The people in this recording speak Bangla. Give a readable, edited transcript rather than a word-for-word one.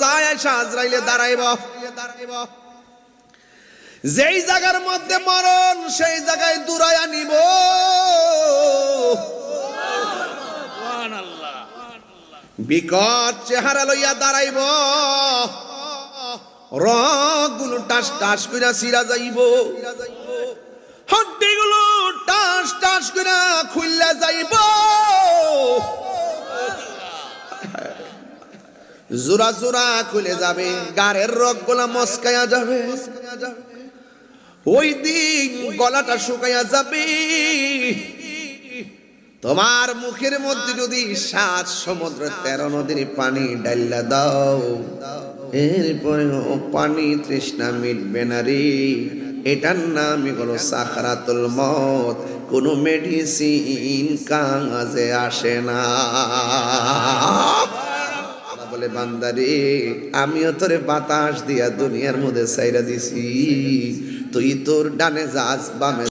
যায় আয়েশা আজরাইলে দাঁড়াইব, যেই জায়গার মধ্যে মরণ সেই জায়গায় দূরায়া নিব। বিকট চেহারা লইয়া দাঁড়াইব, রগগুলো টাস টাস কইরা ছিঁড়া যাইব, হড্ডিগুলো টাস টাস কইরা খুললা যাইব, জোড়া জোড়া খুলে যাবে, গাড়ের রগগুলা মস্কায়া যাবে, ওই দিন গলাটা শুকাইয়া যাবে। তোমার মুখের মধ্যে যদি 7 সমুদ্র 13 নদীর পানি ডাইলা দাও, এরপরে পানি তৃষ্ণা মিটবে না রে। এটার নামই হলো সাকরাতুল মউত। কোনো মেডিসিন কাজে আসে না। বলে বান্দারে, আমিও তোরে বাতাস দিয়া দুনিয়ার মধ্যে ছাইরা দিছি, তুই তোর ডানে যাস বামে